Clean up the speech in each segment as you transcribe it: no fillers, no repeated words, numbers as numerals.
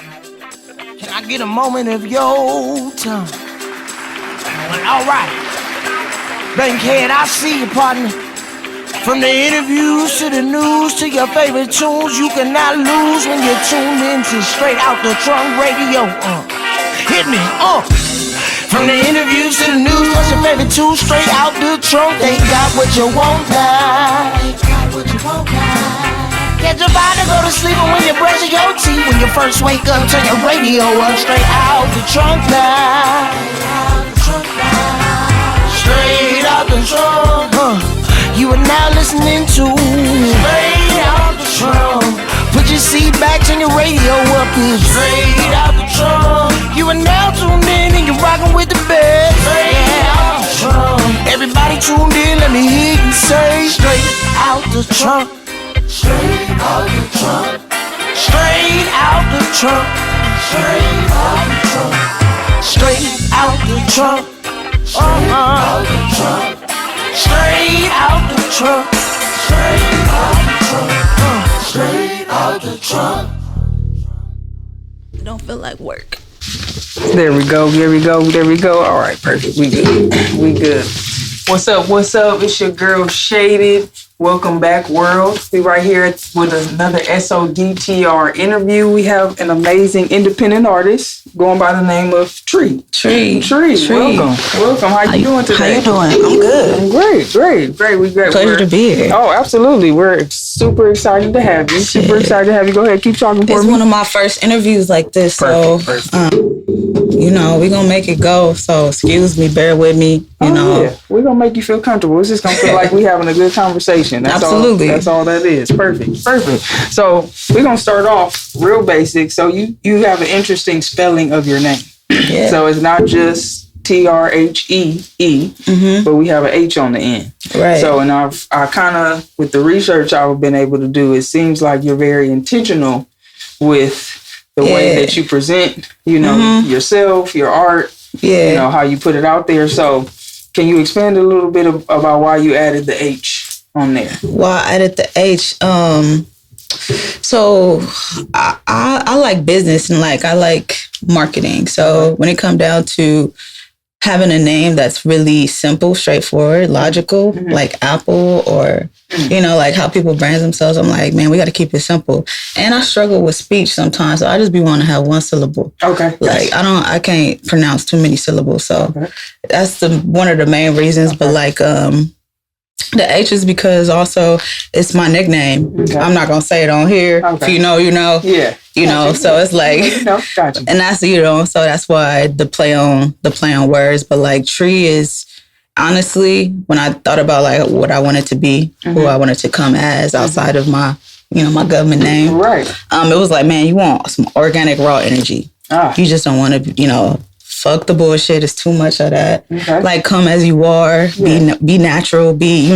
Can I get a moment of your time? Well, all right. Bankhead, I see you, partner. From the interviews to the news to your favorite tunes, you cannot lose when you're tuned into Straight Out the Trunk Radio. Hit me, From the interviews to the news, what's your favorite tune? Straight out the trunk, they got what you want now. Get your body to go to sleep, and when you brush your teeth, when you first wake up, turn your radio up. Straight out the trunk now. Straight out the trunk, You are now listening to Straight Out the Trunk. Put your seat back, turn your radio up. It's Straight Out the Trunk. You are now tuned in and you're rocking with the best. Straight Out the Trunk. Everybody tuned in, let me hear you say Straight Out the Trunk. Straight Out the Trunk. Straight Out the Trunk. Straight Out the Trunk. Straight Out the Trunk. Straight Out the Trunk. Straight out the trunk. Straight out the trunk. Straight out the trunk. Don't feel like work. There we go. All right, perfect. We good. What's up? It's your girl Shaded. Welcome back, world. We right here with another SODTR interview. We have an amazing independent artist going by the name of Treeh. Treeh. Welcome. How you doing today? How you doing? I'm good. I'm great. We great. Pleasure to be here. Oh, absolutely. We're super excited to have you. Super excited to have you. Go ahead, keep talking for me. It's one of my first interviews like this, Perfect. we're gonna make it go. So excuse me, bear with me. Yeah. We're gonna make you feel comfortable. It's just gonna feel like we having a good conversation. Absolutely. That's all that is. Perfect. So we're gonna start off real basic. So you have an interesting spelling of your name. Yeah. So it's not just Trhee, but we have an H on the end. Right. So and I kind of, with the research I've been able to do, it seems like you're very intentional with the way that you present, yourself, your art, how you put it out there. So can you expand a little bit about why you added the H on there? Why I added the H? So I like business and I like marketing. So when it comes down to having a name that's really simple, straightforward, logical, like Apple or, like how people brand themselves, I'm like, man, we got to keep it simple. And I struggle with speech sometimes. So I just be wanting to have one syllable. Okay. I can't pronounce too many syllables. So that's one of the main reasons. But the H is because also it's my nickname. Okay. I'm not going to say it on here. Okay. If you know, you know. Yeah. So it's like, gotcha. And that's, so that's why the play on words. But Treeh is honestly, when I thought about what I wanted to be, who I wanted to come as outside of my, my government name. Right. It was like, man, you want some organic, raw energy. You just don't want to, fuck the bullshit. It's too much of that. Okay. Come as you are. Yeah. Be natural. Be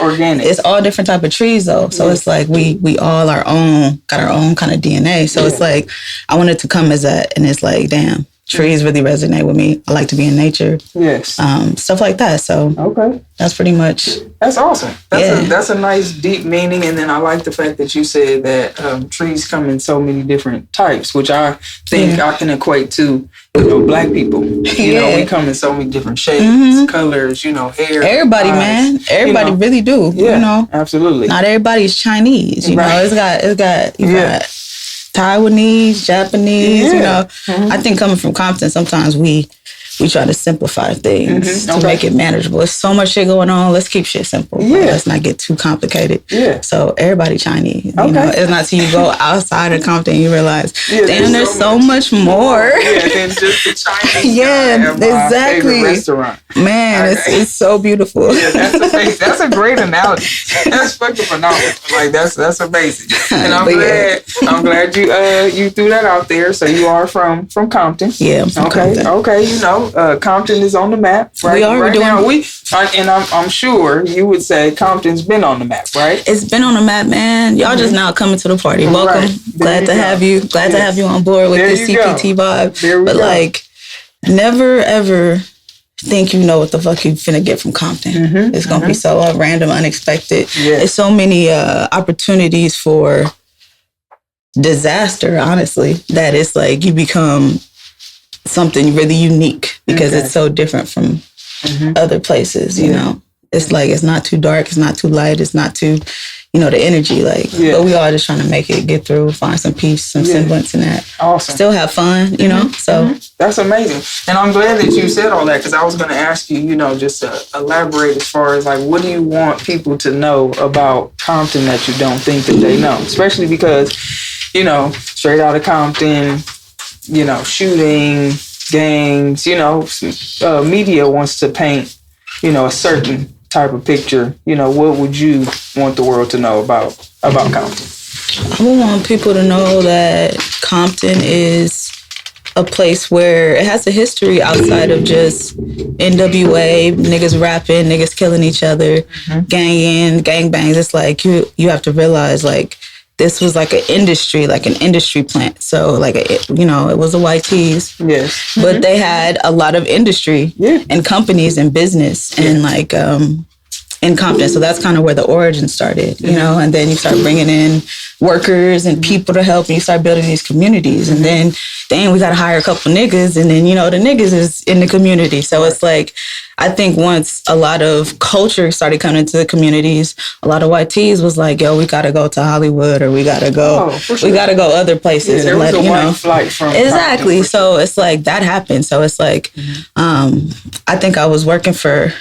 organic. It's all different type of trees though. So it's like we all got our own kind of DNA. So it's like I wanted to come as that, and it's like damn, trees really resonate with me. I like to be in nature. Yes. Stuff like that. So that's pretty much. That's awesome. That's a nice deep meaning, and then I like the fact that you said that trees come in so many different types, which I think I can equate to. Black people, we come in so many different shades, colors, hair. Everybody, eyes, man. Everybody really do. Yeah, absolutely. Not everybody's Chinese. You know, it's got Taiwanese, Japanese. I think coming from Compton, sometimes we try to simplify things to make it manageable. There's so much shit going on. Let's keep shit simple. Yeah. Let's not get too complicated. Yeah. So everybody Chinese. It's not till you go outside of Compton you realize, damn, there's so much more. Than just the Chinese. Exactly. Restaurant. Man, it's so beautiful. Yeah, that's a great analogy. That's fucking phenomenal. That's amazing. And I'm glad you threw that out there. So you are from Compton. Yeah. Compton. Okay. Compton is on the map, right? We are. Right now, and I'm sure you would say Compton's been on the map, right? It's been on the map, man. Y'all just now coming to the party. Welcome. Right. Glad to have you. Glad to have you on board with this CPT vibe. But never ever think you know what the fuck you finna get from Compton. It's gonna be so random, unexpected. There's so many opportunities for disaster, honestly, that it's like you become something really unique because it's so different from other places, you know. It's like, it's not too dark, it's not too light, it's not too, you know, the energy, like, but we all just trying to make it, get through, find some peace, some semblance in that. Awesome. Still have fun, you know, so. That's amazing. And I'm glad that you said all that, because I was going to ask you, you know, just to elaborate as far as like, what do you want people to know about Compton that you don't think that they know? Especially because, you know, straight out of Compton, you know, shooting, gangs, you know, media wants to paint, you know, a certain type of picture. You know, what would you want the world to know about Compton? I would want people to know that Compton is a place where it has a history outside of just NWA, niggas rapping, niggas killing each other, gang bangs. It's like you have to realize, like, this was like an industry plant. So like, you know, it was the white tees. Yes. But they had a lot of industry and companies and business and like in Compton. So that's kind of where the origin started, you know, and then you start bringing in workers and people to help and you start building these communities. And then we got to hire a couple niggas and then, you know, the niggas is in the community. So it's like, I think once a lot of culture started coming into the communities, a lot of white tees was like, yo, we got to go to Hollywood or we got to go, we got to go other places. There was a white flight from exactly. Compton, so it's like that happened. So it's like, I think I was working for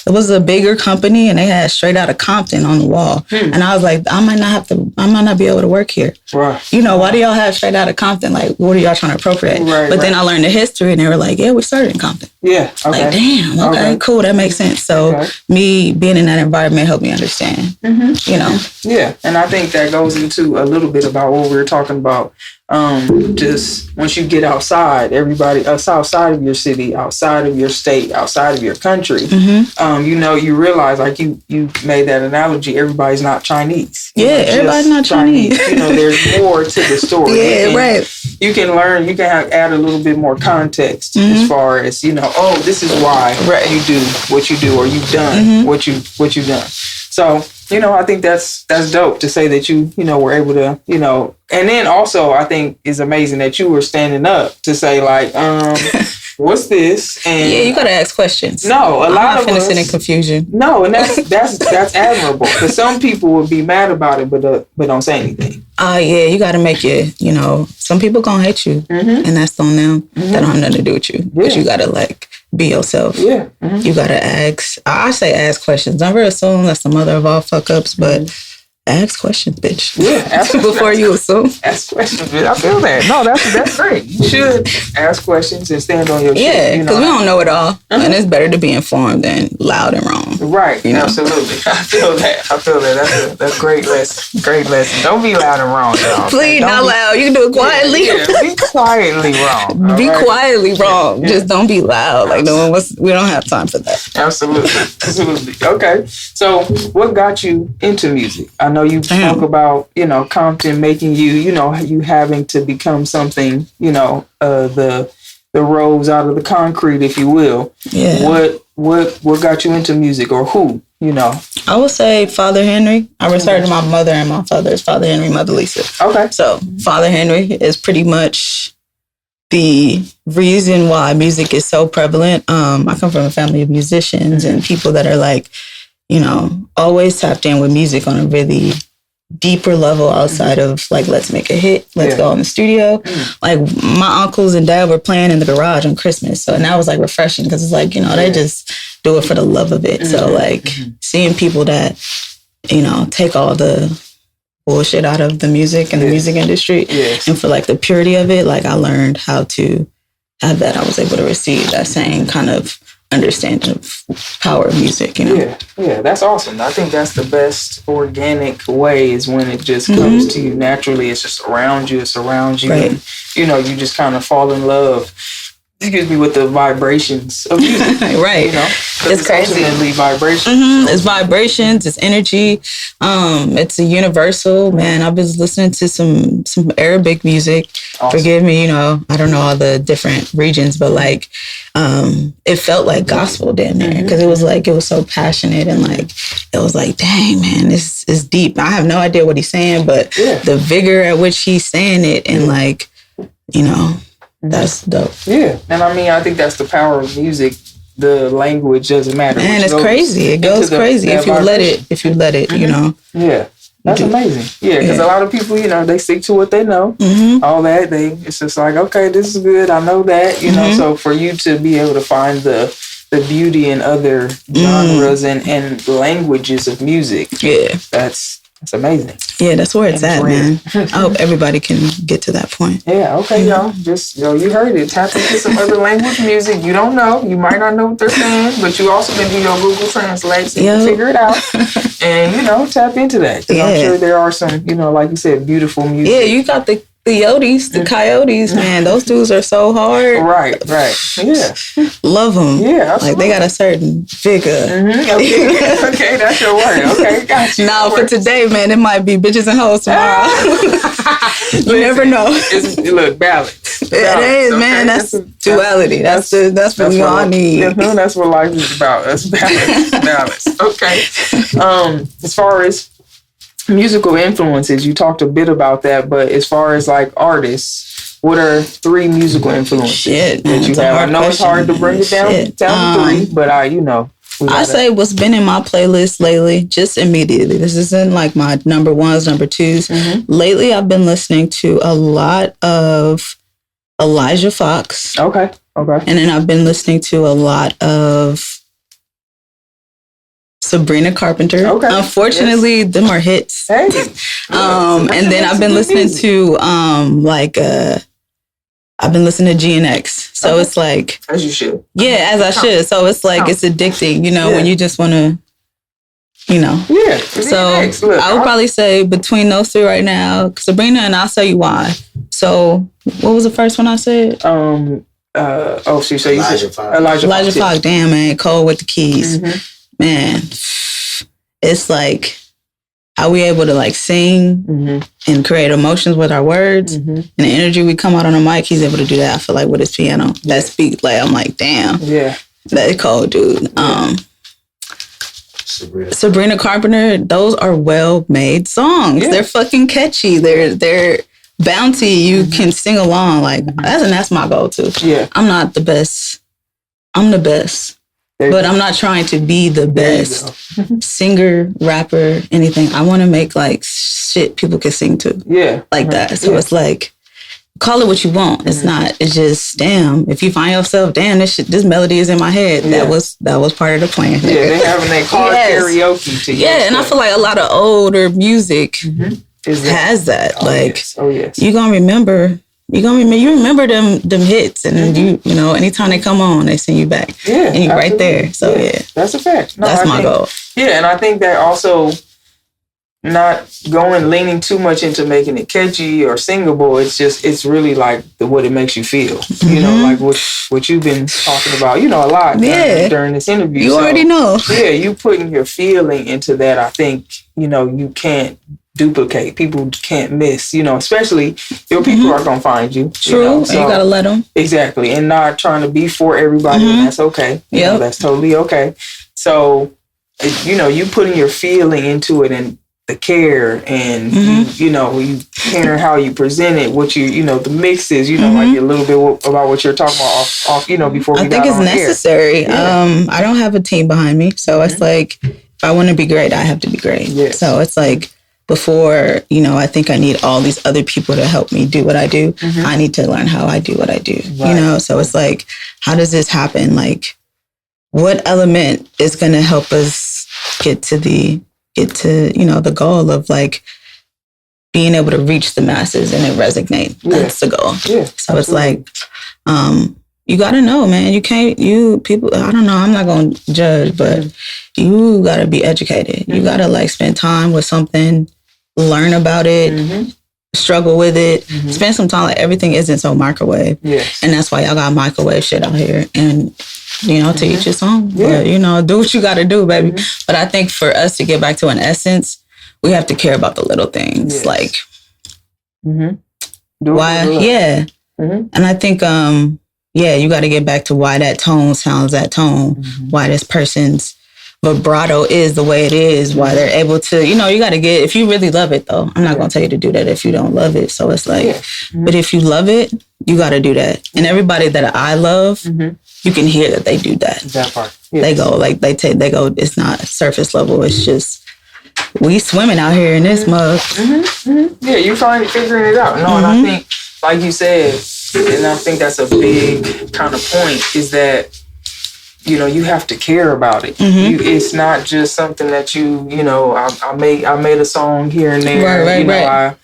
it was a bigger company and they had straight out of Compton on the wall. And I was like, I might not be able to work here. Right. You know, why do y'all have straight out of Compton? Like, what are y'all trying to appropriate? But then I learned the history and they were like, yeah, we started in Compton. Yeah. Okay. Like, damn, okay, cool. That makes sense. So me being in that environment helped me understand, you know? Yeah. And I think that goes into a little bit about what we were talking about. Just once you get outside, everybody outside of your city, outside of your state, outside of your country, you know, you realize, like you made that analogy, everybody's not Chinese. Everybody's not Chinese. You know, there's more to the story. Right. You can learn, you can add a little bit more context as far as, you know, oh, this is why you do what you do, or you've done what you've done. So, you know, I think that's dope to say that you know, were able to, you know, and then also I think it's amazing that you were standing up to say like, what's this? And you gotta ask questions. No, a lot of us in confusion. No, and that's admirable, because some people would be mad about it, but don't say anything. You gotta make it. You know, some people gonna hate you, and that's on them. That don't have nothing to do with you, but you gotta like be yourself. You gotta ask. I say ask questions. Never assume that's the mother of all fuck ups, but ask questions, bitch. Before you assume. Ask questions, bitch. I feel that. No, that's great. You should ask questions and stand on your shit. Because we don't know it all, and it's better to be informed than loud and wrong. Right. You know? Absolutely. I feel that. That's great lesson. Great lesson. Don't be loud and wrong, y'all. Please, not loud. You can do it quietly. Be quietly wrong. Be quietly wrong. Just don't be loud. Like we don't have time for that. Absolutely. Okay. So, what got you into music? I know you spoke about, you know, Compton making you, you know, you having to become something, you know, the rose out of the concrete, if you will. What got you into music, or who, you know? I would say Father Henry. I referred to my mother and my father as Father Henry, Mother Lisa. Okay. So Father Henry is pretty much the reason why music is so prevalent. I come from a family of musicians and people that are like, you know, always tapped in with music on a really deeper level outside of like, let's make a hit, let's go in the studio. Like my uncles and dad were playing in the garage on Christmas. So, and that was like refreshing because it's like, you know, they just do it for the love of it. So like seeing people that, you know, take all the bullshit out of the music and the music industry and for like the purity of it, like I learned how to have that. I was able to receive that same kind of understanding of power of music, you know? Yeah, that's awesome. I think that's the best organic way, is when it just comes to you naturally. It's just around you, it surrounds you. Right. And, you know, you just kind of fall in love. excuse me, with the vibrations of music. Right. You know, It's crazy. Ultimately vibrations. It's vibrations, it's energy. It's a universal, man. I was listening to some Arabic music. Awesome. Forgive me, I don't know all the different regions, but like it felt like gospel down there because it was so passionate and like it was like, dang man, this is deep. I have no idea what he's saying, but the vigor at which he's saying it and like, that's dope. Yeah. And I mean, I think that's the power of music. The language doesn't matter. Man, it's crazy. It goes crazy if you let it, Yeah. That's amazing. Yeah, because a lot of people, they stick to what they know. All that. It's just like, okay, this is good. I know that, So for you to be able to find the beauty in other genres and languages of music. Yeah. That's amazing. Yeah, that's where it's at, man. I hope everybody can get to that point. Yeah, okay, y'all. Just, you heard it. Tap into some other language music. You don't know. You might not know what they're saying, but you also can do your Google Translate so you can figure it out. And, tap into that. Because I'm sure there are some, like you said, beautiful music. Yeah, you got the Yotes, the Coyotes, man. Those dudes are so hard. Right. Yeah. Love them. Yeah, absolutely. Like they got a certain vigor. Okay, that's your word. Okay, got you. Now for today, man, it might be bitches and hoes tomorrow. You never know. Look, balance. It is, okay? Man. That's duality. That's what we all need. That's what life is about. That's balance. Okay. As far as musical influences, you talked a bit about that, but as far as like artists, what are 3 musical influences that you have? I know it's hard to bring it down to 3, but I say what's been in my playlist lately, just immediately. This isn't like my number 1s, number 2s. Lately, I've been listening to a lot of Elijah Fox. Okay. And then I've been listening to a lot of Sabrina Carpenter. Okay. Unfortunately, them are hits. Hey. And then I've been listening to I've been listening to GNX. So it's like, as you should. Yeah, as I should. So it's like it's addicting, when you just want to, Yeah. So I would probably say between those 3 right now, Sabrina, and I'll tell you why. So what was the first one I said? So you said Elijah Fox. Damn, man, Cole with the keys. Man, it's like how we able to like sing and create emotions with our words and the energy we come out on the mic. He's able to do that. I feel like with his piano, that speak like I'm like, damn, that's cold, dude. Sabrina Carpenter, those are well-made songs. Yeah. They're fucking catchy. They're bouncy. You can sing along. Like that's my go-to. Yeah, I'm not the best. I'm the best. But I'm not trying to be the best singer, rapper, anything. I want to make like shit people can sing to. Yeah. Like that. So it's like, call it what you want. It's not, it's just, damn, if you find yourself, damn, this melody is in my head. Yeah. That was part of the plan. Yeah, they having that car karaoke to you. Yeah, and I feel like a lot of older music has that. Like, you're going to remember. You remember them hits, and you anytime they come on, they send you back. Yeah, and you're right there. So that's a fact. No, that's my goal. Yeah, and I think that also not leaning too much into making it catchy or singable. It's really like what it makes you feel. Like what you've been talking about. A lot during this interview. You already know. Yeah, you putting your feeling into that. I think you can't duplicate. People can't miss, especially your people are going to find you. True. So, you got to let them. Exactly. And not trying to be for everybody. And that's okay. Yeah. That's totally okay. So, you putting your feeling into it and the care and, you caring how you present it, what the mixes, like a little bit about what you're talking about off before we got on I think it's necessary. Yeah. I don't have a team behind me. So it's like, if I want to be great, I have to be great. Yes. So it's like, before, I think I need all these other people to help me do what I do. I need to learn how I do what I do, So it's like, how does this happen? Like, what element is going to help us get to the goal of like being able to reach the masses and it resonate? That's the goal. Yeah, so it's like, you got to know, man. People, I don't know, I'm not going to judge, but you got to be educated. You got to like spend time with something, learn about it, struggle with it. Spend some time. Like everything isn't so microwave. Yes. And that's why y'all got microwave shit out here. And to each its own. Yeah. But, do what you got to do, baby. But I think for us to get back to an essence, we have to care about the little things. Yes. Like, why? Yeah. And I think, you got to get back to why that tone sounds that tone. Why this person's vibrato is the way it is. Why they're able to, you got to get, if you really love it though, I'm not going to tell you to do that if you don't love it. So it's like, but if you love it, you got to do that. And everybody that I love, you can hear that they do that. That part. Yes. They go, like, they go, it's not surface level. It's just, we swimming out here in this mug. Yeah, you're figuring it out. No, and I think, like you said, and I think that's a big kind of point, is that, you have to care about it. It's not just something that I made a song here and there. Right.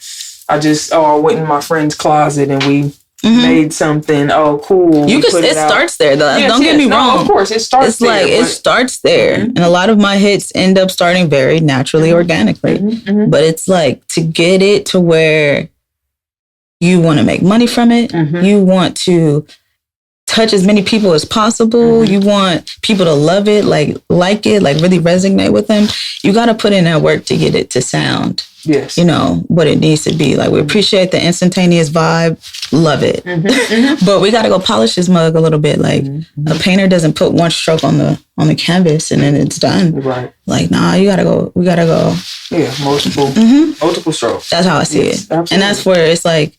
I went in my friend's closet and we made something. Oh, cool. It starts there though. Yes, don't get me wrong. Of course, it starts there. It starts there. And a lot of my hits end up starting very naturally, organically. But it's like to get it to where you want to make money from it. You want to touch as many people as possible. You want people to love it, like it, like really resonate with them. You got to put in that work to get it to sound, what it needs to be. Like, we appreciate the instantaneous vibe, love it. But we got to go polish this mug a little bit. Like, a painter doesn't put one stroke on the canvas and then it's done. Right. Like, nah, we got to go. Yeah, multiple strokes. That's how I see it. Absolutely. And that's where it's like,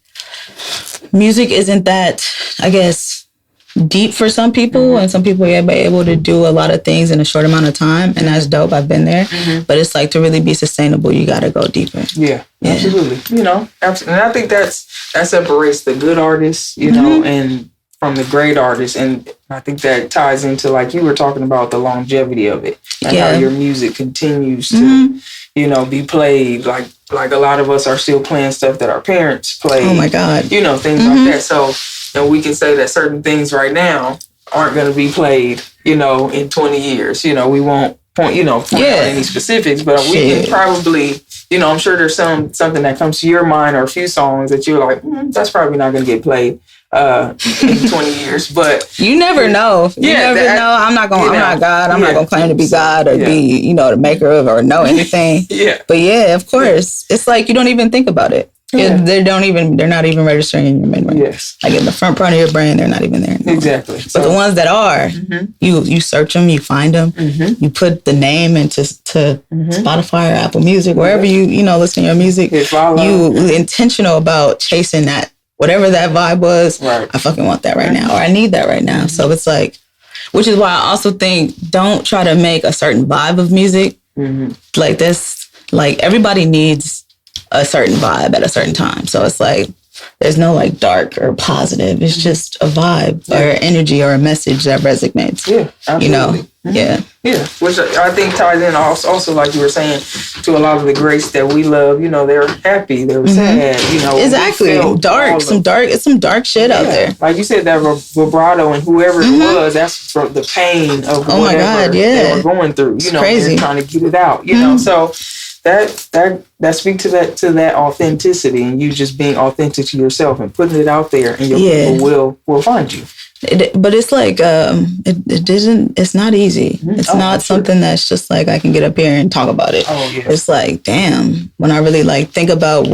music isn't that, I guess, deep for some people, and some people be able to do a lot of things in a short amount of time, and that's dope. I've been there. But it's like, to really be sustainable, you got to go deeper. Yeah, absolutely. Absolutely. And I think that separates the good artists, and from the great artists. And I think that ties into, like you were talking about, the longevity of it and how your music continues to, be played. Like a lot of us are still playing stuff that our parents played. Oh my God. Things like that. So, and we can say that certain things right now aren't going to be played, in 20 years. We won't point out any specifics, but we can probably, I'm sure there's something that comes to your mind, or a few songs that you're like, that's probably not going to get played in 20 years. But you never know. You never know. I'm not God. I'm not going to claim to be God or be, the maker of, or know anything. But of course, it's like, you don't even think about it. They're not even registering in your memory. Yes. Like, in the front part of your brain, they're not even there anymore. Exactly. But the ones that are, you search them, you find them, you put the name into Spotify or Apple Music, wherever you listen to your music. You intentional about chasing that, whatever that vibe was. Right. I fucking want that right now, or I need that right now. So it's like, which is why I also think, don't try to make a certain vibe of music. Like this, like, everybody needs a certain vibe at a certain time. So it's like, there's no like dark or positive. It's just a vibe or energy or a message that resonates. Yeah, absolutely. Yeah. Which I think ties in also, like you were saying, to a lot of the greats that we love. They're happy, they were sad. Exactly. It's some dark shit out there. Like you said, that vibrato, and whoever it was, that's from the pain of whatever they were going through. It's crazy. They're trying to get it out. So that speaks to that authenticity, and you just being authentic to yourself and putting it out there, and your people will find you. But it's like, it's not easy. It's not something that's just like, I can get up here and talk about it. Oh, yeah. It's like, damn, when I really like think about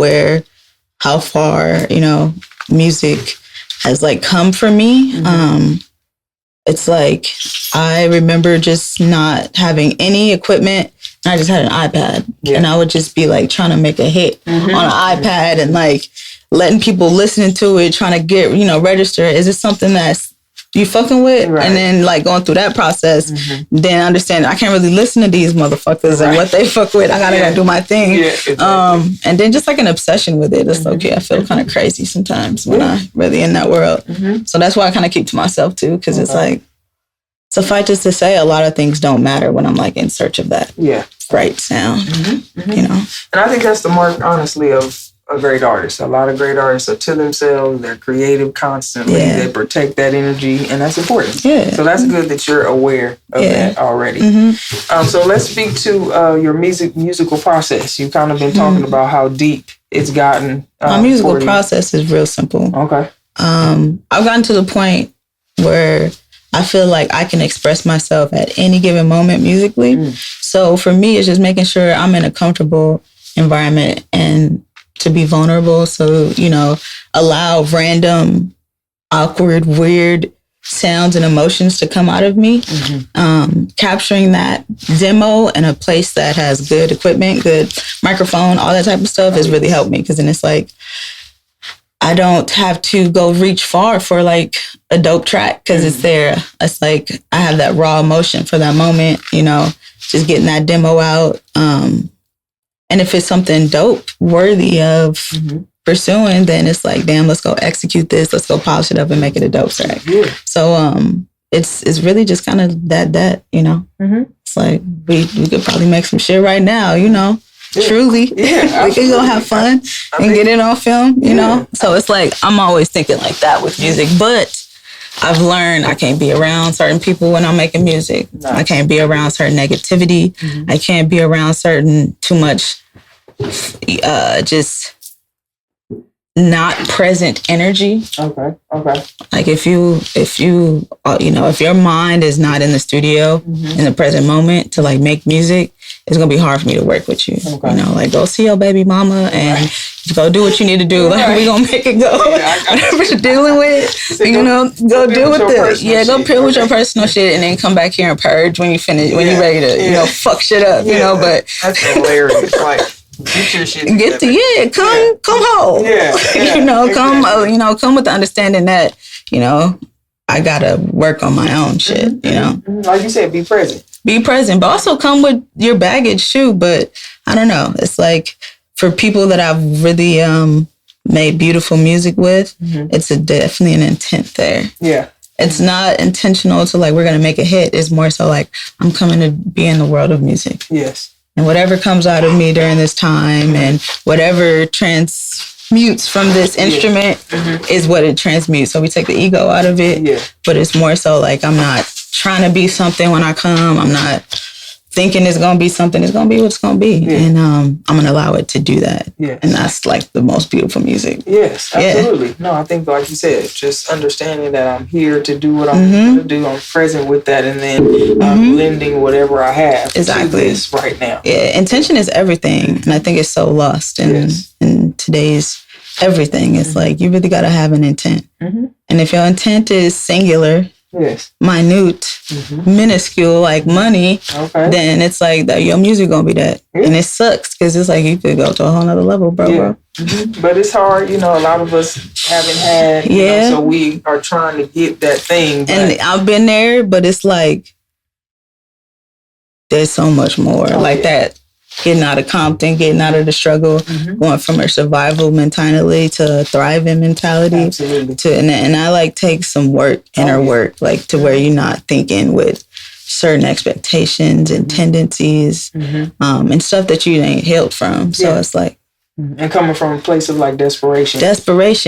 how far, music has like come for me. It's like, I remember just not having any equipment. I just had an iPad, and I would just be like trying to make a hit on an iPad, and like letting people listening to it, trying to get, register. Is it something that's you fucking with? Right. And then like going through that process, then understanding I can't really listen to these motherfuckers and what they fuck with. I gotta go do my thing. Yeah, exactly. And then just like an obsession with it. It's okay. I feel kind of crazy sometimes when I'm really in that world. So that's why I kind of keep to myself too, because it's like, suffice it to say, a lot of things don't matter when I'm like in search of that. Great sound, And I think that's the mark, honestly, of a great artist. A lot of great artists are to themselves. They're creative constantly. Yeah. They protect that energy, and that's important. Yeah. So that's good that you're aware of that already. So let's speak to your musical process. You've kind of been talking about how deep it's gotten. My musical process is real simple. Okay. I've gotten to the point where I feel like I can express myself at any given moment musically. So for me, it's just making sure I'm in a comfortable environment and to be vulnerable. So, you know, allow random, awkward, weird sounds and emotions to come out of me. Capturing that demo in a place that has good equipment, good microphone, all that type of stuff has really helped me, because then it's like, I don't have to go reach far for like a dope track, because it's there. It's like I have that raw emotion for that moment, you know, just getting that demo out. And if it's something dope, worthy of pursuing, then it's like, damn, let's go execute this. Let's go polish it up and make it a dope track. So it's really just kind of that, you know. It's like we could probably make some shit right now, you know. Truly, we can go have fun and get it on film, you know. So it's like I'm always thinking like that with music, but I've learned I can't be around certain people when I'm making music. I can't be around certain negativity. I can't be around too much just not present energy. Okay. Like if you you know, if your mind is not in the studio in the present moment to like make music, it's gonna be hard for me to work with you. You know, like go see your baby mama and go do what you need to do. Like we gonna make it go. Whatever you're dealing with, you know, go deal with it. Yeah, go deal with your personal shit and then come back here and purge when you finish, when you're ready to, you know, fuck shit up. You know, but that's hilarious. Like get your shit. Come home. You know, come with the understanding that, you know, I gotta work on my own shit. You know, like you said, be present. Be present, but also come with your baggage too. But I don't know. It's like for people that I've really made beautiful music with, it's definitely an intent there. Yeah. It's not intentional to like, we're going to make a hit. It's more so like, I'm coming to be in the world of music. Yes. And whatever comes out of me during this time and whatever transmutes from this instrument is what it transmutes. So we take the ego out of it, but it's more so like, I'm not trying to be something when I come. I'm not thinking it's going to be something. It's going to be what it's going to be. And I'm going to allow it to do that. And that's like the most beautiful music. Yes, absolutely. No, I think like you said, just understanding that I'm here to do what I'm going to do. I'm present with that, and then I'm lending whatever I have to this right now. Yeah, intention is everything. And I think it's so lost in today's everything. It's like you really got to have an intent. And if your intent is singular, minute, minuscule, like money, then it's like that your music gonna be that. And it sucks because it's like you could go to a whole nother level, bro. But it's hard, you know, a lot of us haven't had, you know, so we are trying to get that thing. And I've been there, but it's like there's so much more like that. Getting out of Compton, getting out of the struggle, going from a survival mentality to a thriving mentality. And I like take some work, inner work, like to where you're not thinking with certain expectations and tendencies and stuff that you ain't healed from. So it's like, and coming from a place of like desperation.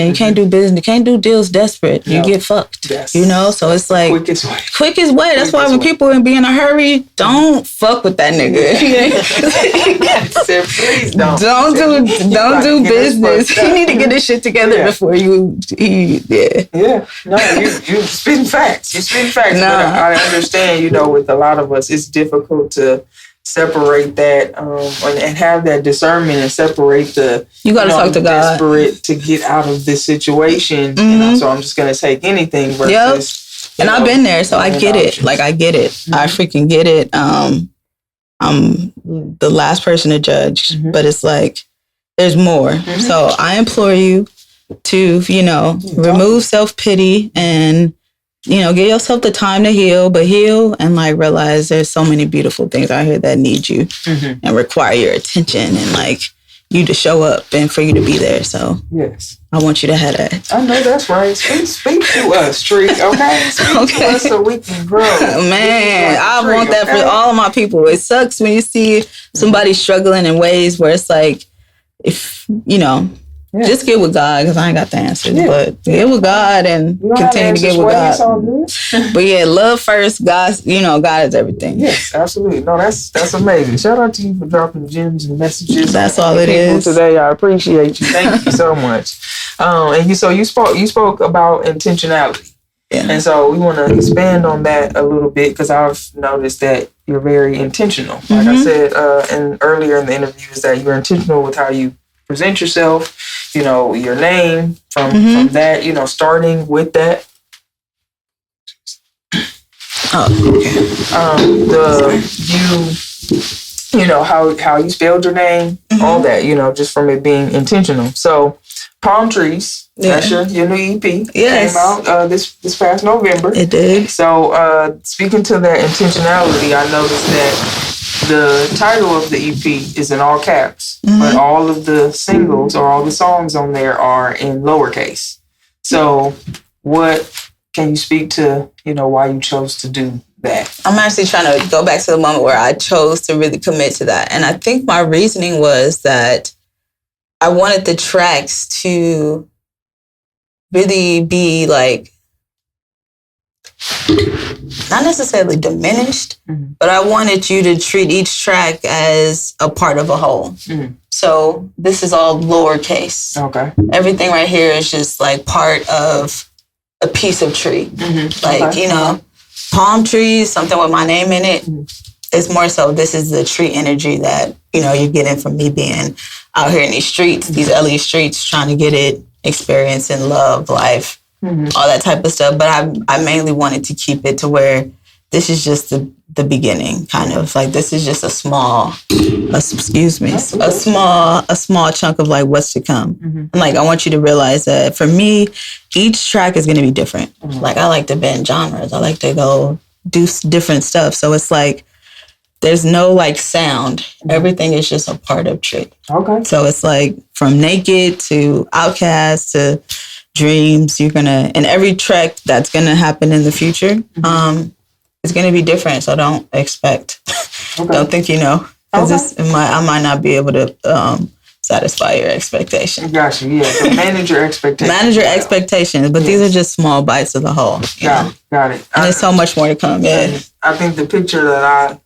You can't do business. You can't do deals desperate. You get fucked. You know? So it's like quickest way. That's why when people be in a hurry, don't fuck with that nigga. Please don't. Don't do business. You need to get this shit together before you No, you spitting facts. But I understand, you know, with a lot of us, it's difficult to separate that and have that discernment and separate the you gotta talk to God, desperate to get out of this situation. So I'm just gonna take anything versus and I've been there, so I get it. Like I get it. I freaking get it. I'm the last person to judge, but it's like there's more. So I implore you to, you know, remove self-pity and, you know, give yourself the time to heal, but heal and like realize there's so many beautiful things out here that need you and require your attention and like you to show up and for you to be there. So I want you to have that. I know that's right. Speak to us, Treeh. Okay, speak to us so we can grow. Man, I want that for all of my people. It sucks when you see somebody struggling in ways where it's like, if you know, Yeah. Just get with God, because I ain't got the answers. Yeah. But get with God and continue to get with God. It's all good. But yeah, love first. God, God is everything. Yes, absolutely. No, that's amazing. Shout out to you for dropping gems and messages. That's all it is today. I appreciate you. Thank you so much. And you spoke about intentionality. Yeah. And so we want to expand on that a little bit, because I've noticed that you're very intentional. Like I said earlier in the interview, is that you're intentional with how you present yourself, your name from that, starting with that. Oh, okay. How you spelled your name, all that, just from it being intentional. So Palm Treehs, that's your new EP. Yes. Came out this past November. It did. So speaking to that intentionality, I noticed that the title of the EP is in all caps, but all of the singles or all the songs on there are in lowercase. So what can you speak to, why you chose to do that? I'm actually trying to go back to the moment where I chose to really commit to that. And I think my reasoning was that I wanted the tracks to really be like, not necessarily diminished, but I wanted you to treat each track as a part of a whole. So this is all lowercase. Okay. Everything right here is just like part of a piece of tree. Like, palm trees, something with my name in it. It's more so this is the tree energy that, you're getting from me being out here in these streets, these LA streets, trying to get it, experience and love, life, all that type of stuff. But I mainly wanted to keep it to where this is just the beginning, kind of like this is just a small chunk of like what's to come. And like I want you to realize that for me, each track is going to be different. Like I like to bend genres. I like to go do different stuff. So it's like there's no like sound. Everything is just a part of Treeh. Okay. So it's like from Naked to Outcast to Dreams, and every track that's gonna happen in the future, it's gonna be different. So don't expect, don't think because I might not be able to satisfy your expectations. Got you. Yeah. So manage your expectations. Manage your expectations, but these are just small bites of the whole. Got it. And there's so much more to come. Yeah. I think the picture that I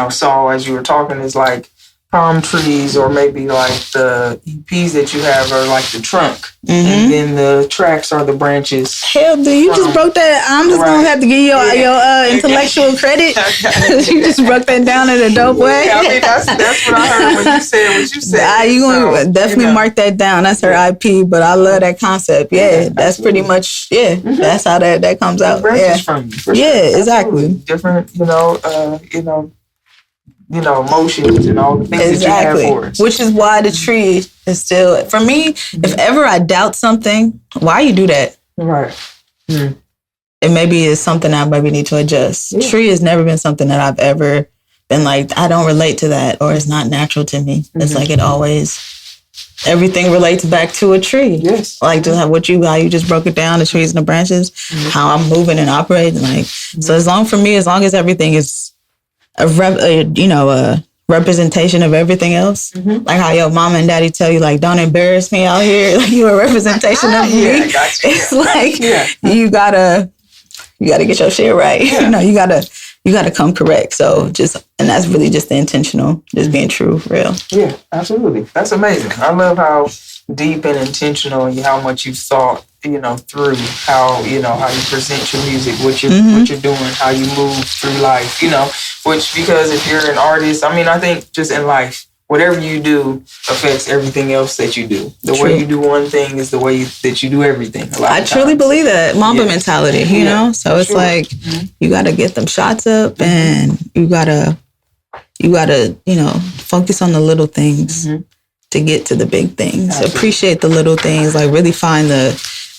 saw as you were talking is like palm trees, or maybe like the EPs that you have are like the trunk, and then the tracks are the branches. Hell, dude, you just broke that. I'm just gonna have to give you your intellectual credit. You just broke that down in a dope way. Yeah, I mean that's what I heard when you said what you said. You gonna definitely mark that down. That's her IP, but I love that concept. Yeah, that's pretty much that's how that comes out. Branches from you. For sure. Exactly. Different, emotions and all the things that you have for us. Which is why the tree is still, for me, if ever I doubt something, why you do that? Right. It maybe is something I maybe need to adjust. Yeah. Tree has never been something that I've ever been like, I don't relate to that, or it's not natural to me. It's like everything relates back to a tree. Yes. Like just how you just broke it down, the trees and the branches, how I'm moving and operating. Like, so as long as everything is a representation of everything else, like how your mama and daddy tell you, like, don't embarrass me out here, like you're a representation of me. I got you. It's like you gotta get your shit right. You gotta come correct. So and that's really just the intentional, just being true, real. Yeah, absolutely. That's amazing. I love how deep and intentional and how much you thought, through how you present your music, what you're doing, how you move through life, because if you're an artist, I think just in life, whatever you do affects everything else that you do. The way you do one thing is the way that you do everything. I truly believe that. Mamba mentality, you know? So it's like, you got to get them shots up and you got to, focus on the little things to get to the big things. Absolutely. Appreciate the little things, like really find the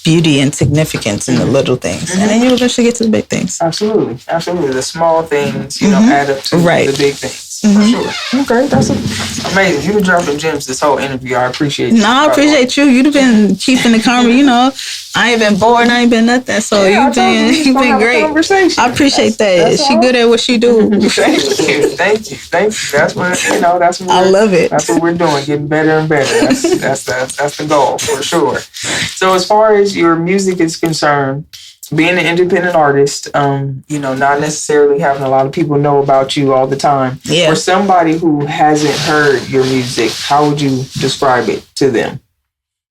beauty and significance in the little things. And then you eventually get to the big things. Absolutely. The small things, add up to the big things. For sure. Okay, that's amazing. You've been dropping gems this whole interview. I appreciate you. No, I appreciate you. You've been keeping the conversation. You know, I ain't been bored. I ain't been nothing. So you've been great. I appreciate that. She good at what she do. Thank you. That's what That's what I love it. That's what we're doing. Getting better and better. That's the goal for sure. So as far as your music is concerned, being an independent artist, not necessarily having a lot of people know about you all the time. Yeah. For somebody who hasn't heard your music, how would you describe it to them?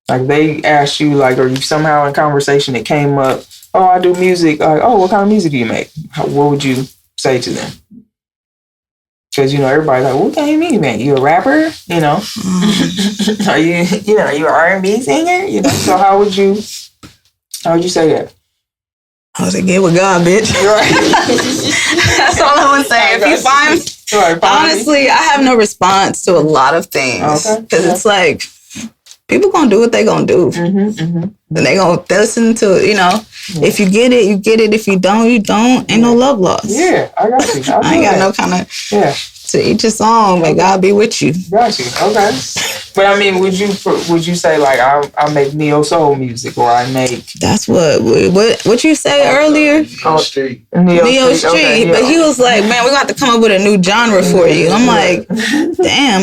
Like they asked you, or you somehow in conversation it came up, oh, I do music. Like, oh, what kind of music do you make? What would you say to them? Because, everybody's like, what can you mean, man? You a rapper? Are you an R&B singer? So how would you say that? I was like, get with God, bitch. Right. That's all I would say. If you find honestly, I have no response to a lot of things. Because it's like, people gonna do what they gonna do. And they gonna listen to, if you get it, you get it. If you don't, you don't. Ain't no love lost. Yeah, I got you. I ain't got no kind of, to each his own. May God be with you. Got you. Okay. But I mean, would you say I make neo soul music, or I make? That's what you say earlier. Neo Street. Okay, but he was like, man, we're gonna have to come up with a new genre for you. I'm like, damn,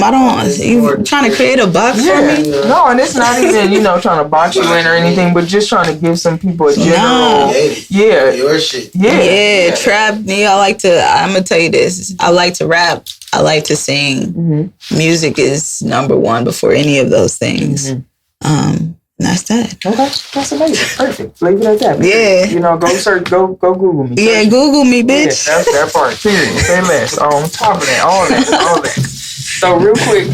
you trying to create a box for me? No, and it's not even trying to box you in or anything, but just trying to give some people a general. Your shit. Yeah, trap. I'm gonna tell you this. I like to rap. I like to sing. Music is number one before any of those things. That's that. Okay, that's amazing. Perfect. Leave it at that. Yeah. Go search. Go Google me. Yeah, Google me, bitch. Yeah, that's that part. Period. Say less. On top of that, all that. So real quick,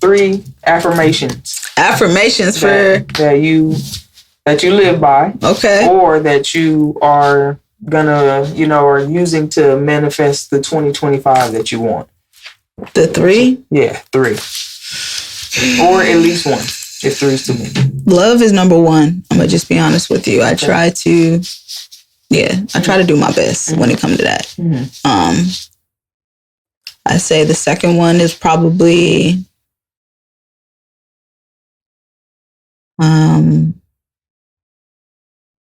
3 affirmations. Affirmations that you live by. Okay. Or that you are gonna, are using to manifest the 2025 that you want. The 3? Yeah, 3. Or at least 1. If 3 is too many. Love is number 1. I'm gonna just be honest with you. I try to do my best when it comes to that. I say the second one is probably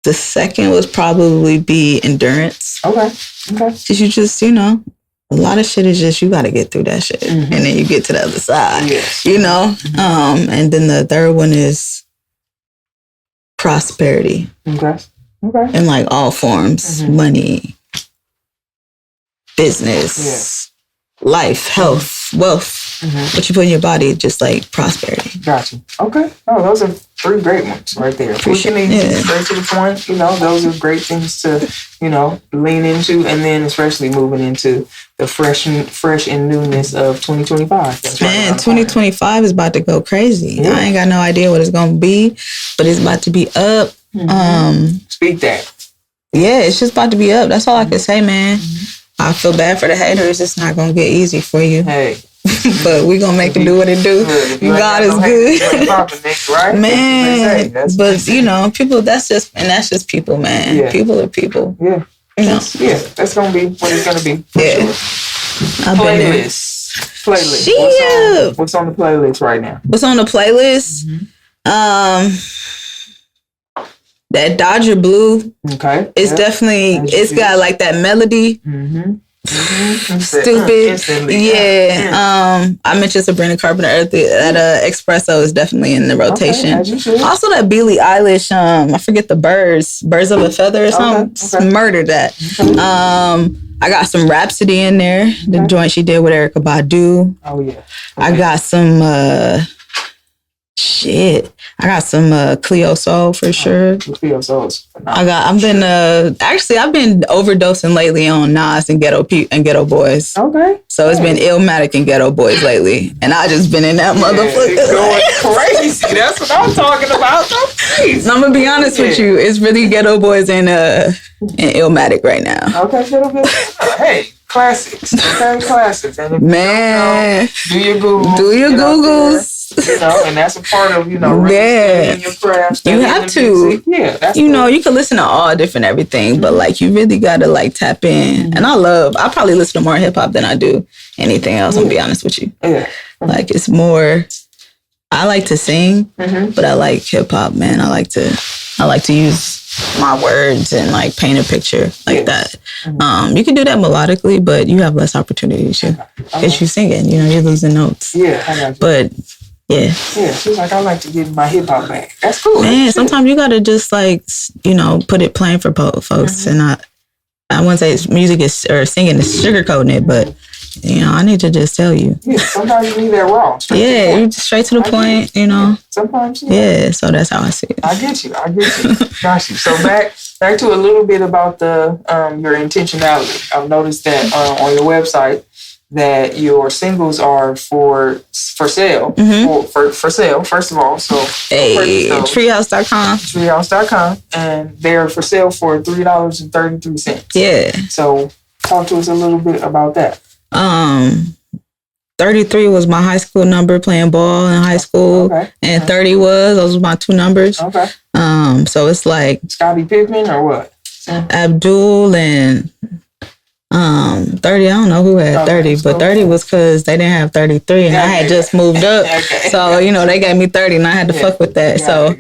the second would probably be endurance. Okay. Cause you just, a lot of shit is just, you got to get through that shit. And then you get to the other side, and then the third one is prosperity. Okay. In all forms, money, business, life, health, wealth. What you put in your body, just like prosperity. Gotcha. Okay. Oh, those are 3 great ones right there. Pushing it straight to the point, those are great things to, lean into, and then especially moving into the fresh and newness of 2025. That's man, 2025 is about to go crazy. Yeah. I ain't got no idea what it's gonna be, but it's about to be up. Speak that. Yeah, it's just about to be up. That's all I can say, man. I feel bad for the haters. It's not gonna get easy for you. Hey. But we gonna make it do what it do. God is good. Right? Man. But people, that's just people, man. Yeah. People are people. Yeah. Yeah, that's gonna be what it's gonna be. For sure. Playlist. What's on the playlist right now? What's on the playlist? That Dodger Blue. Okay. It's definitely, it's got like that melody. Stupid. Yeah. I mentioned Sabrina Carpenter. That Espresso is definitely in the rotation. Okay, also that Billie Eilish, I forget the Birds of a Feather or something. Okay. Murdered that. I got some Rhapsody in there. The joint she did with Erykah Badu. Oh yeah. I got some I got some Cleo Soul for sure. Cleo Soul's I've been overdosing lately on Nas and Ghetto Boys. Okay. So it's been Illmatic and Ghetto Boys lately, and I just been in that motherfucker going crazy. That's what I'm talking about. So I'm gonna be honest with you, it's really Ghetto Boys and Illmatic right now. Okay, Ghetto Boys. Hey, Classics. Okay, classics. And if Man, you don't know, do your Googles. And that's a part of, really studying your craft. You have to. Yeah, that's you can listen to all different everything, but like you really gotta like tap in. And I probably listen to more hip hop than I do anything else. I'm gonna be honest with you. Yeah. Like it's more. I like to sing, but I like hip hop, man. I like to use my words and like paint a picture like that. You can do that melodically, but you have less opportunities. Because you singing, you're losing notes. Yeah, I got you. But yeah. Yeah, she's like, I like to get my hip hop back. That's cool. Man, sometimes you gotta just like, put it plain for folks. And I wouldn't say music or singing is sugarcoating it, but I need to just tell you. Yeah, sometimes you need that raw. You straight to the point, Sometimes. Yeah, so that's how I see it. I get you. Got you. So back to a little bit about the your intentionality. I've noticed that on your website that your singles are for sale. For sale, first of all. So Treehs.com. Treehs.com, and they're for sale for $3.33. Yeah. So talk to us a little bit about that. 33 was my high school number playing ball in high school. Okay. And 30 those were my two numbers. Okay. So it's like Scottie Pippen or what? Abdul and 30, I don't know who had 30, but 30 was because they didn't have 33 and I had just moved up. So, they gave me 30 and I had to fuck with that. So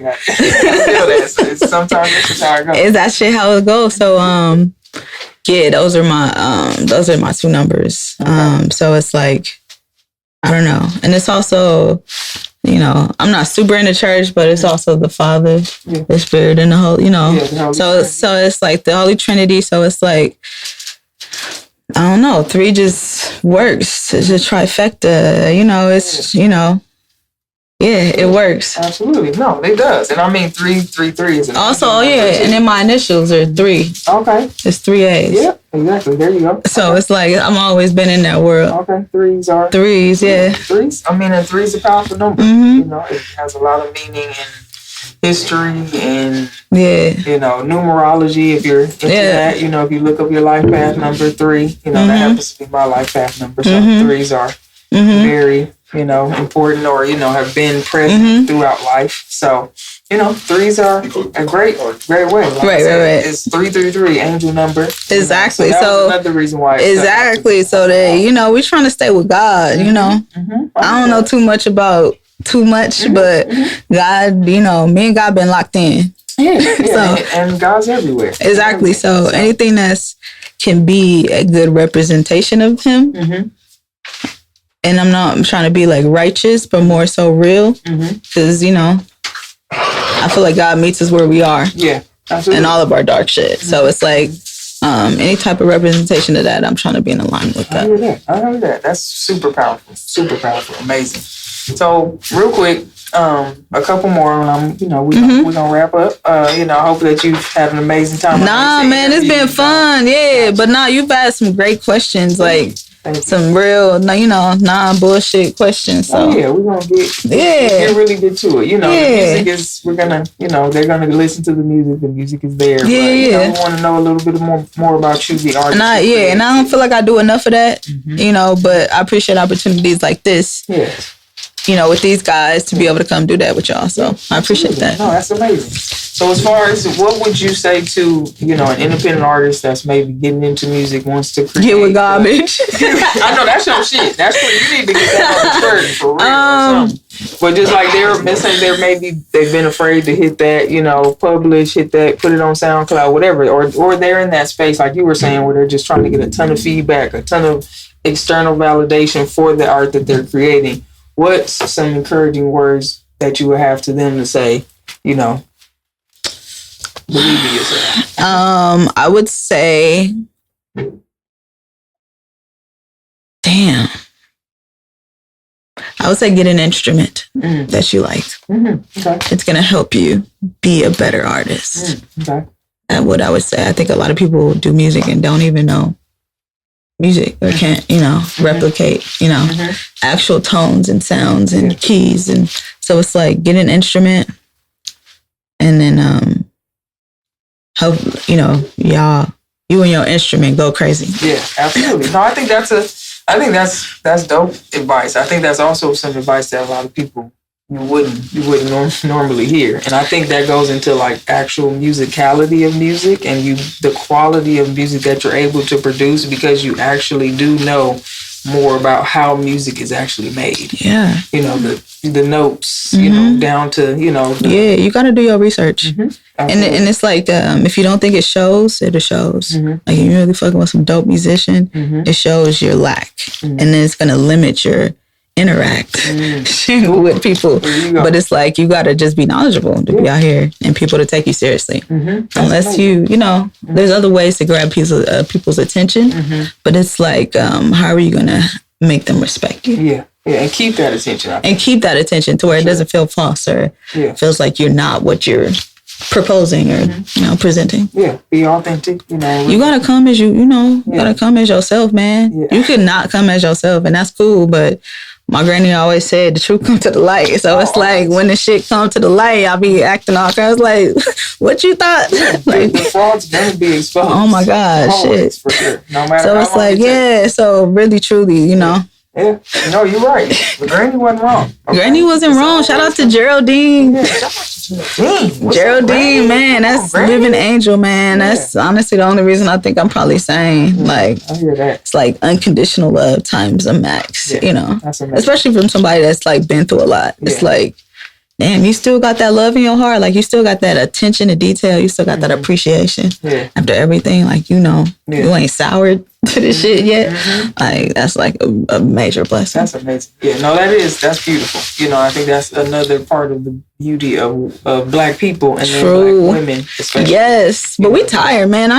sometimes it's just how it goes. Is that shit how it goes? So yeah, those are my two numbers. So it's like, I don't know. And it's also, I'm not super into church, but it's also the Father, the Spirit, and the Holy, so it's like the Holy Trinity. So it's like, I don't know, 3 just works. It's a trifecta, it's, it works. Absolutely. No, it does. And I mean, 333 is also, and then my initials are 3. Okay. It's 3 A's. Yeah, exactly. There you go. So it's like, I'm always been in that world. Okay, 3s are. 3s, yeah. 3s. I mean, and 3 is a powerful number. It has a lot of meaning and history and, numerology. If you're into that, if you look up your life path number 3, that happens to be my life path number. So 3s are very, important or, have been present throughout life. So, 3s are a great way. Like right. It's 333, angel number. Exactly. So that was another reason why. Exactly. So that, we're trying to stay with God, I don't know too much, but God, me and God been locked in. So, and God's everywhere. Exactly. So anything can be a good representation of Him. And I'm trying to be like righteous, but more so real. Because, I feel like God meets us where we are. Yeah, absolutely. And all of our dark shit. So it's like any type of representation of that, I'm trying to be in alignment with that. I heard that. That's super powerful. Super powerful. Amazing. So real quick, a couple more and we're gonna wrap up. I hope that you've had an amazing time. Man, it's been fun. Yeah, but you've asked some great questions, like some real, non-bullshit questions. So we're gonna get really get to it. The music is, we're gonna, they're gonna listen to the music. The music is there. Yeah, but, we want to know a little bit more about you, the artist. And I don't feel like I do enough of that. But I appreciate opportunities like this. With these guys to be able to come do that with y'all. So I appreciate that. No, that's amazing. So as far as what would you say to, an independent artist that's maybe getting into music, wants to create? Get with God, bitch. I know, that's your shit. That's what you need to get that on the church for real or something. But just like they've been afraid to hit that, publish, hit that, put it on SoundCloud, whatever. Or they're in that space, like you were saying, where they're just trying to get a ton of feedback, a ton of external validation for the art that they're creating. What's some encouraging words that you would have to them to say, believe in yourself? I would say, I would say get an instrument that you like. Okay. It's going to help you be a better artist. Okay. That's what I would say. I think a lot of people do music and don't even know music or can't, replicate, actual tones and sounds and keys. And so it's like get an instrument and then help, y'all you and your instrument go crazy. Yeah, absolutely. No, I think that's dope advice. I think that's also some advice that a lot of people you wouldn't normally hear. And I think that goes into like actual musicality of music and the quality of music that you're able to produce, because you actually do know more about how music is actually made. Yeah. You know, the notes, you know, down to, you know. Yeah, you got to do your research. And it's like, if you don't think it shows, it shows. Like, you're really fucking with some dope musician, it shows your lack. And then it's going to limit your interact with people. But it's like, you got to just be knowledgeable to be out here and people to take you seriously. Unless you know, there's other ways to grab people's attention. But it's like, how are you going to make them respect you? Yeah, and keep that attention. And keep that attention to where it doesn't feel false or feels like you're not what you're proposing or presenting. Yeah, be authentic. You know, you gotta come as you gotta come as yourself, man. You could not come as yourself, and that's cool. But my granny always said the truth come to the light. So it's like when the shit come to the light, I'll be acting all kinds like, what you thought? Like, the fraud's gonna be exposed. Oh my God, always, shit. For sure. No matter so how it's long like, it so really, truly, Yeah, no, you're right. But Granny wasn't wrong. Okay? Granny wasn't wrong. Shout out to Geraldine. Yeah, shout out to Geraldine. Geraldine, man, that's living angel, man. That's honestly the only reason I think I'm probably saying, like, I hear that. It's like unconditional love times a max, That's amazing. especially from somebody that's like been through a lot. It's like, damn, you still got that love in your heart. Like, you still got that attention to detail. You still got that appreciation after everything. Like, you ain't soured to this shit yet. Like, that's like a major blessing. That's amazing. Yeah, no, that's beautiful. You know, I think that's another part of the beauty of Black people and then Black women, especially. Yes, but we tired, man.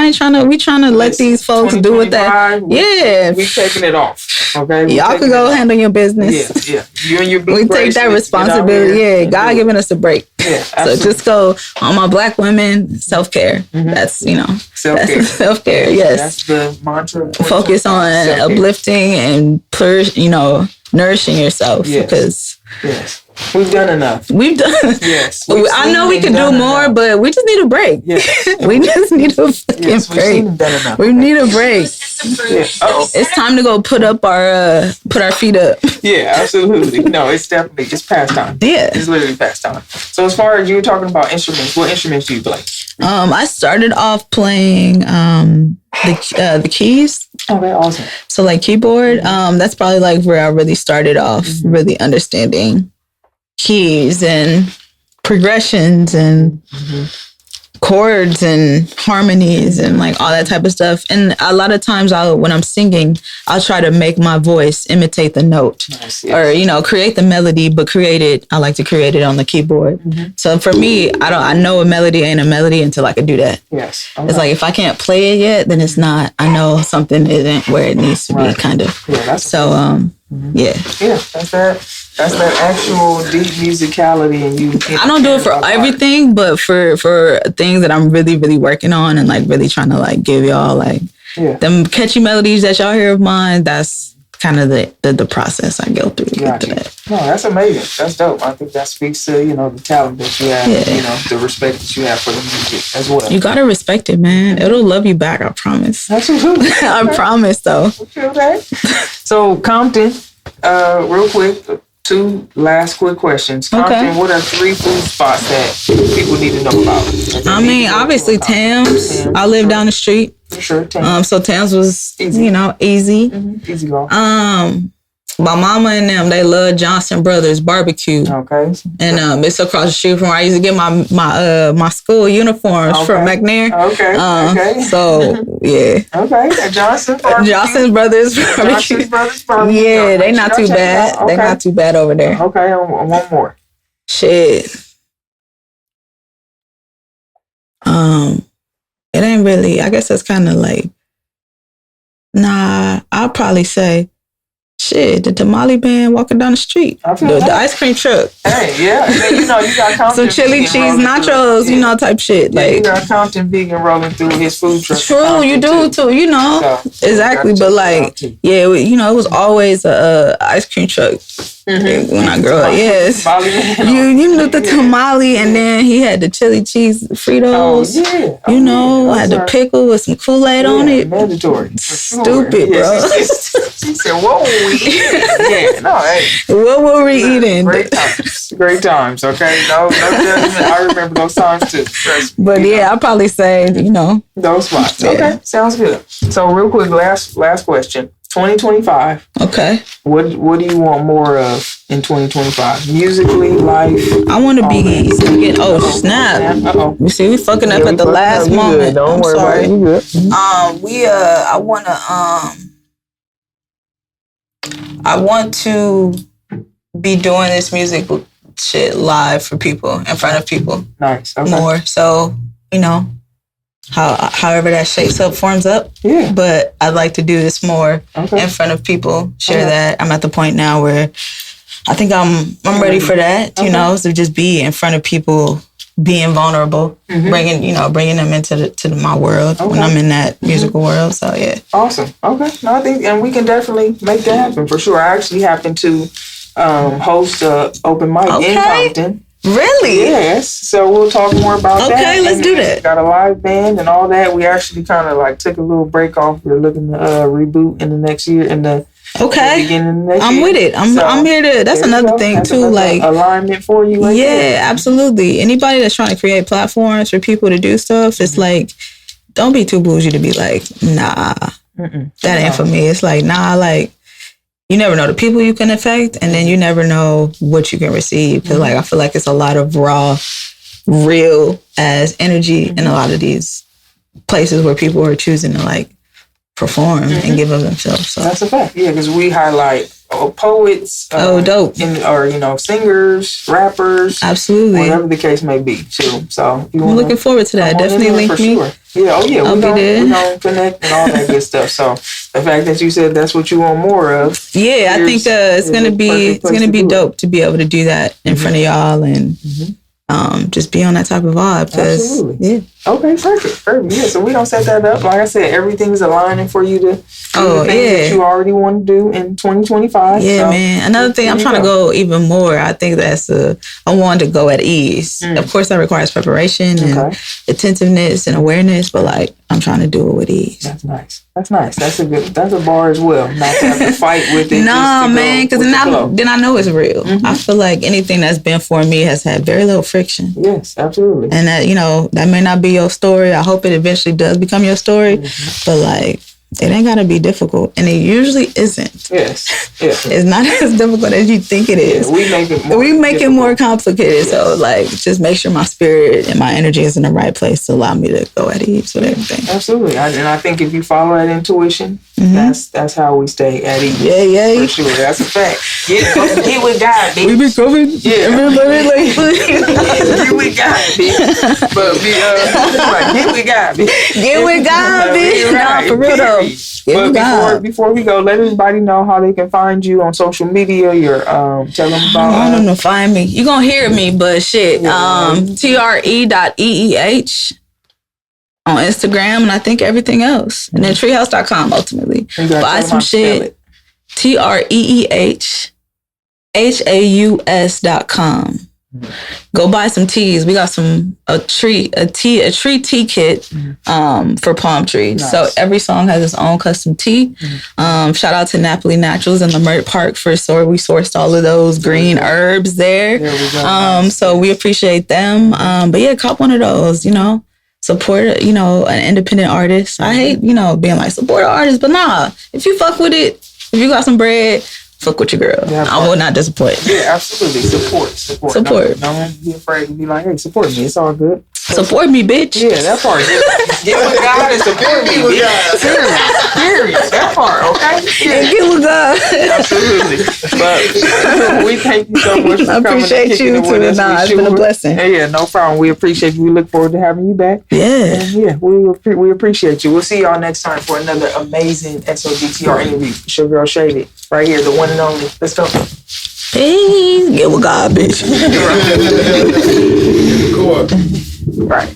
We trying to let these folks do what that. We taking it off. Okay, y'all could go handle your business. Yeah. You and your big we take that responsibility. Yeah, God giving us a break. Yeah, so just go on my Black women, self-care. That's self-care. Self-care. Yes, that's the mantra. Focus on self-care. Uplifting and nourishing yourself. Because we've done enough. We've done. Yes, I know we could do more, enough. But we just need a break. We just need a fucking break. We need a break. It's time to go put our feet up. Yeah, absolutely. No, it's definitely just past time. Yeah, it's literally past time. So as far as you were talking about instruments, what instruments do you play? I started off playing the keys. Okay, awesome. So like keyboard, that's probably like where I really started off, really understanding keys and progressions and chords and harmonies and like all that type of stuff. And a lot of times when I'm singing, I'll try to make my voice imitate the note. Nice, or, create the melody, but I like to create it on the keyboard. So for me, I know a melody ain't a melody until I can do that. Yes. Okay. It's like, if I can't play it yet, then it's not, I know something isn't where it needs to be, kind of. Yeah, so, Yeah, that's that actual deep musicality, and I don't do it for everything, but for things that I'm really, really working on and like really trying to like give y'all like them catchy melodies that y'all hear of mine. That's kind of the process I go through to get to that. No, that's amazing. That's dope. I think that speaks to the talent that you have, the respect that you have for the music as well. You gotta respect it, man. It'll love you back. I promise. Absolutely. I promise, though. Okay. So Compton, real quick. 2 last quick questions. Compton, what are 3 food spots that people need to know about? I mean, obviously Tam's. I live down the street. For sure, Tam's. So Tam's was easy. Easy go. My mama and them, they love Johnson Brothers barbecue. Okay. And it's across the street from where I used to get my school uniforms from McNair. Okay. So yeah. Okay. Johnson barbecue. Johnson Brothers barbecue. Johnson Brothers barbecue. Yeah, they not too bad. Okay. They not too bad over there. Okay. One more. Shit. It ain't really. I guess that's kind of like. Nah, I'll probably say. Shit, the tamale band walking down the street. The ice cream truck. Hey, yeah. You got Compton. Some chili cheese nachos, type shit. Yeah, you got Compton vegan rolling through his food truck. True, you do too, So, exactly. But like, it was always a ice cream truck when I grew up. Yes, Tamale man. you knew the tamale, and then he had the chili cheese Fritos. You know, had the pickle with some Kool-Aid on it. Mandatory. Stupid, bro. She said, "What were we eating?" Yeah, no, hey. What were we eating? Great times. Okay, no judgment. I remember those times too. Trust me. But yeah, I'll probably say, those spots. Yeah. Okay, sounds good. So real quick, last question. 2025. Okay. What do you want more of in 2025? Musically, life? I want to be getting. Oh snap! You see, we fucking up at the last moment. Good. Don't worry about it. You good? I want to be doing this music shit live for people, in front of people. Nice. Okay. More. So, however that shapes up, forms up. Yeah. But I'd like to do this more in front of people, share that. I'm at the point now where I think I'm ready for that, to just be in front of people, being vulnerable, bringing them into my world when I'm in that musical world. So yeah. Awesome. Okay. No, I think, and we can definitely make that happen for sure. I actually happen to host a open mic in Compton. Really? Yes. So we'll talk more about that. Okay, let's do that. Got a live band and all that. We actually kind of took a little break off. We're looking to reboot in the next year, in the beginning of next year. I'm with it. I'm here to. That's another thing that's too. Alignment for you. Right there. Absolutely. Anybody that's trying to create platforms for people to do stuff, it's don't be too bougie to be nah, that ain't for me. It's nah, you never know the people you can affect, and then you never know what you can receive. Because I feel like it's a lot of raw, real as energy in a lot of these places where people are choosing to perform and give of themselves. So that's a fact. Yeah, because we highlight poets, dope, or singers, rappers, absolutely, whatever the case may be. Too. So I'm looking forward to that. Definitely link me. Sure. Yeah. Oh yeah. We're gonna connect and all that good stuff. So the fact that you said that's what you want more of. Yeah, I think it's gonna be dope to be able to do that in front of y'all and just be on that type of vibe. Absolutely. Yeah. Okay, perfect. Yeah, so we don't set that up. Like I said, everything's aligning for you to do the things that you already want to do in 2025. Yeah, so, man. Another thing, I'm trying to go even more. I think that's I want to go at ease. Of course, that requires preparation and attentiveness and awareness, but I'm trying to do it with ease. That's nice. That's a bar as well. Not to have to fight with it. No, man, because then I know it's real. I feel like anything that's been for me has had very little friction. Yes, absolutely. And that, that may not be your story. I hope it eventually does become your story, but it ain't gotta be difficult, and it usually isn't. Yes. It's not as difficult as you think it is. Yeah, we make it more complicated. Yes. So just make sure my spirit and my energy is in the right place to allow me to go at ease with everything. Absolutely, and I think if you follow that intuition, that's how we stay at ease. Yeah, for sure. That's a fact. Get with God, bitch. We be coming. Yeah, get with God, bitch. But get with God, bitch. Get with God, bitch. Right. No, for real though. But before we go, let everybody know how they can find you on social media. Your tell them about. I don't know. Find me. You gonna hear me, but shit. Treeh.eeh on Instagram, and I think everything else, and then treehouse.com ultimately. Buy some shit. TreehHaus.com. Go buy some teas. We got a tree tea kit for palm trees. Nice. So every song has its own custom tea. Shout out to Napoli Naturals and the Mert Park for we sourced all of those green herbs there. So we appreciate them. But yeah, cop one of those, support, an independent artist. I hate, being support an artist, but nah, if you fuck with it, if you got some bread, fuck with your girl. Yeah, I will not disappoint. Yeah, absolutely. Support. Don't be afraid to be hey, support me. It's all good. Support me, bitch. Yeah, that part. Get with God and support me, bitch. Serious. That part, okay? Yeah. And get with God. Absolutely. But we thank you so much for coming. I appreciate you too. It's been a blessing. Yeah, no problem. We appreciate you. We look forward to having you back. Yeah. And we appreciate you. We'll see y'all next time for another amazing SODTR interview. It's your girl Shaded. Right here, the one and only. Let's go. Peace. Get with God, bitch. Right.